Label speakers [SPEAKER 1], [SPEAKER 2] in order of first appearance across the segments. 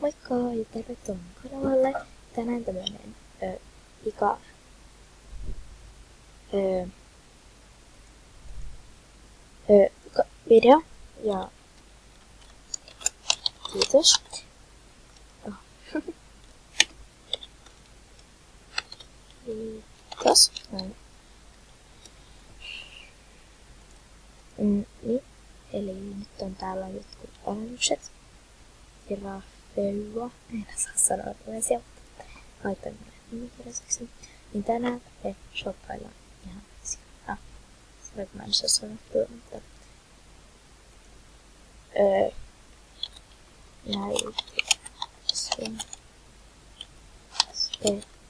[SPEAKER 1] Moikka ja tervetuloa kanavalle. Tänään tämmönen pika video ja kiitos. Oh. Kiitos. Niin, eli nyt on täällä jotkut alennukset. Raffeua, en saa sanoa nimesiä, mutta laitan mulle nimikirjaiseksi. Niin tänään me shoppaillaan ihan sikana. Sanoit, mä en saa sanoa tuolla, mutta näytön Spetrogas.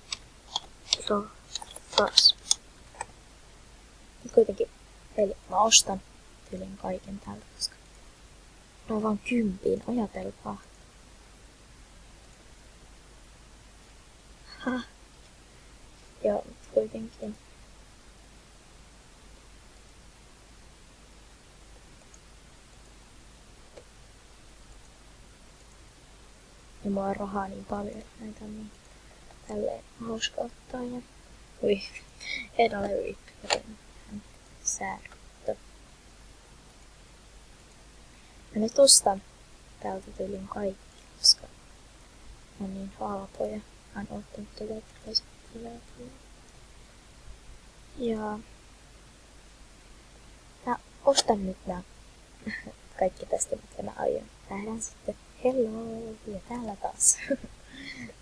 [SPEAKER 1] Nyt kuitenkin, eli mä ostan tyylin kaiken täältä, koska mä oon vaan 10, ajatelkaa. Joo, kuitenkin. Ja mulla on rahaa niin paljon, että näitä on niin tälleen hauska ottaa. Ja en ole riippi, joten hän säädöttö. Mä nyt ostan täältä tyylin kaikki, koska on niin halpoja. Mä oon ottanut tätä tällä. Ja ostan nyt nää kaikki tästä, mitä mä aion. Nähdään sitten. Hello! Ja täällä taas.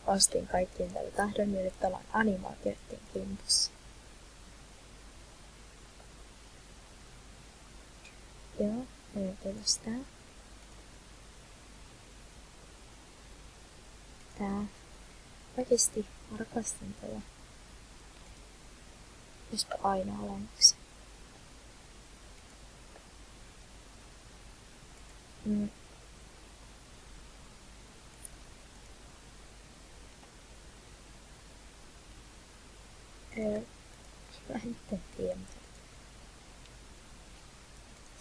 [SPEAKER 1] Ostin kaikkien tällä tahdon ja nyt ollaan animaatioiden kimpussa. Joo, kiitos tää. Tää. Oikeesti mä rakastan tätä. Jospa aina alennuksen. Mä en tiedä.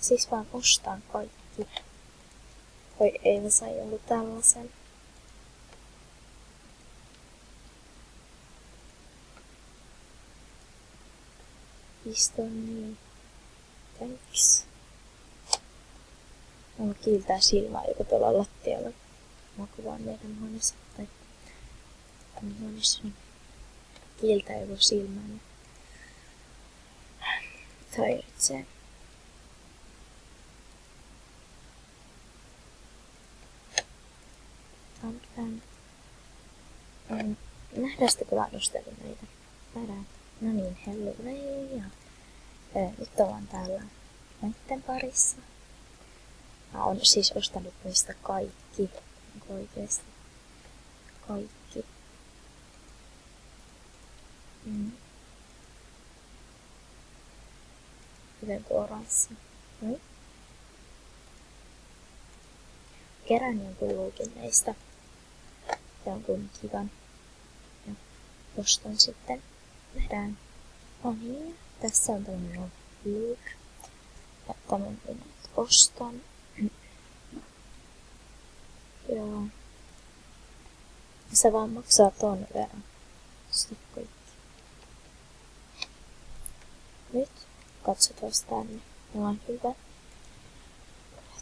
[SPEAKER 1] Siis vaan ostan kaikki. Voi ei mä sai ollut tällaisen. Piston niin. Thanks. Mulla kiiltää silmää joku tuolla lattialla. Mä kuvaan meidän huoneessa tai huoneessa. Kiiltää joku silmään. Häiritsee. Nähdään sitten, kun mä nostelin näitä. Nähdään. No niin, hello. Nyt ollaan täällä näitten parissa. Mä oon siis ostanut niistä kaikki. Oikeesti. Kaikki. Kuten tuo oranssi. Kerään jonkun luukin näistä. Jonkun kivan. Ja ostan sitten. Nähdään. No niin. Tässä on tämmönen look. Ja tämän minä ostan. Joo. Se vaan maksaa ton verran. Sitten kaikki. Nyt katsotaan tänne. Mulla on hyvä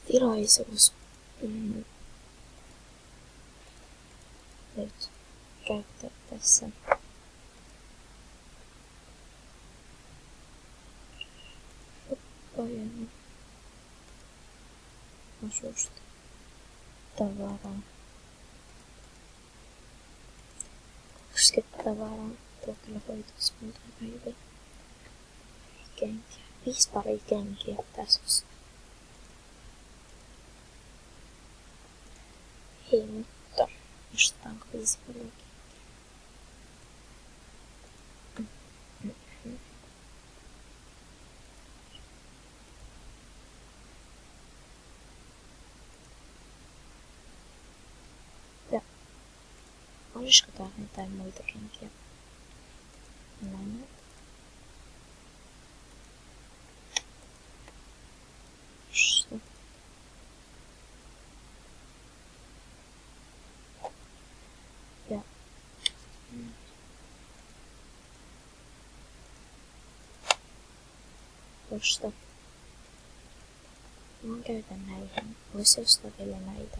[SPEAKER 1] tilaisuus. Nyt käyttää tässä. Shoppajan asusta tavaraa. Koskettavaraa. Tuo kyllä hoituisi muuta aika hyvin. Kenkiä. 5 paria kenkiä tässä. Hei, mutta ostetaanko 5 paria kenkiä? Ja olisiko täällä jotain muita kenkiä? Näin. osta. Mä käytän näihin. Voisi ostaa vielä näitä.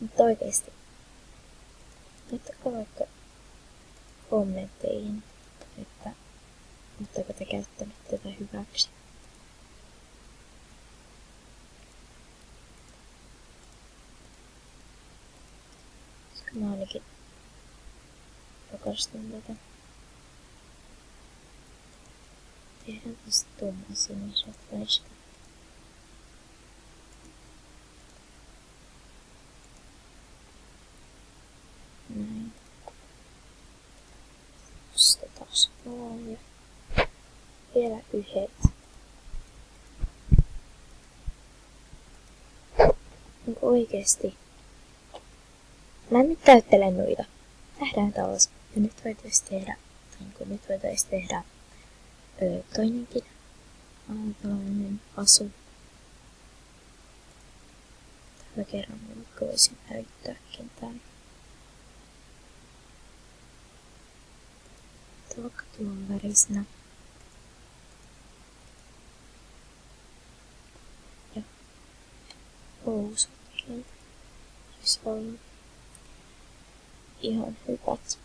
[SPEAKER 1] Mutta oikeesti. Laittakaa vaikka kommentteihin, että oletteko te käyttänyt tätä hyväksi. Koska mä ainakin rakastan tätä. Tehdään tästä tumman siniset väistä. Näin. Nostetaan vaan ja vielä yhdet. Niin oikeesti. Mä nyt täyttelen noita. Nähdään taas. Ja nyt voitaisiin tehdä toinenkin tällainen asu. Tällä kerran mä voisin näyttääkin tän. Vaikka tuon värisenä. Ja housutkin voisi olla ihan hyvät.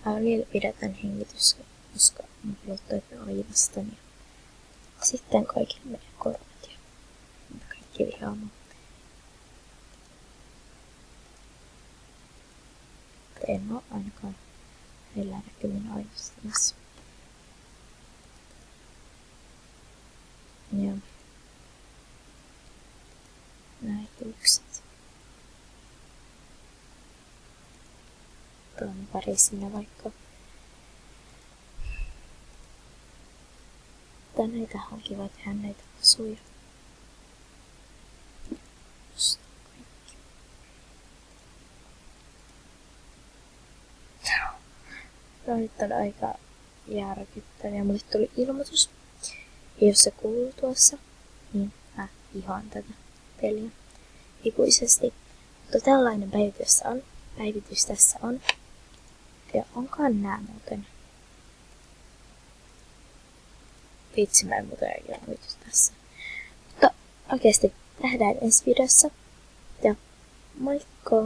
[SPEAKER 1] Mä vielä pidätän hengitystä, koska mä pelottaa aivastani. Sitten kaikille menee korvat ja kaikki vihaamaan. En oo ainakaan heillä näkymin aivastamassa. Ja näin hiukset. Tuon värisinä vaikka. Tai näitähän on kiva tehdä näitä asuja. Just kaikki. No nyt on aika järkyttävää. Mulle tuli ilmoitus. Ja jos se kuuluu tuossa, niin mä vihaan tätä peliä ikuisesti. Mutta tällainen päivitys tässä on. Ja onkaan nää muuten. Vitsi, mä en muuten järkytys tässä. Mutta oikeesti nähdään ensi videossa. Ja moikka!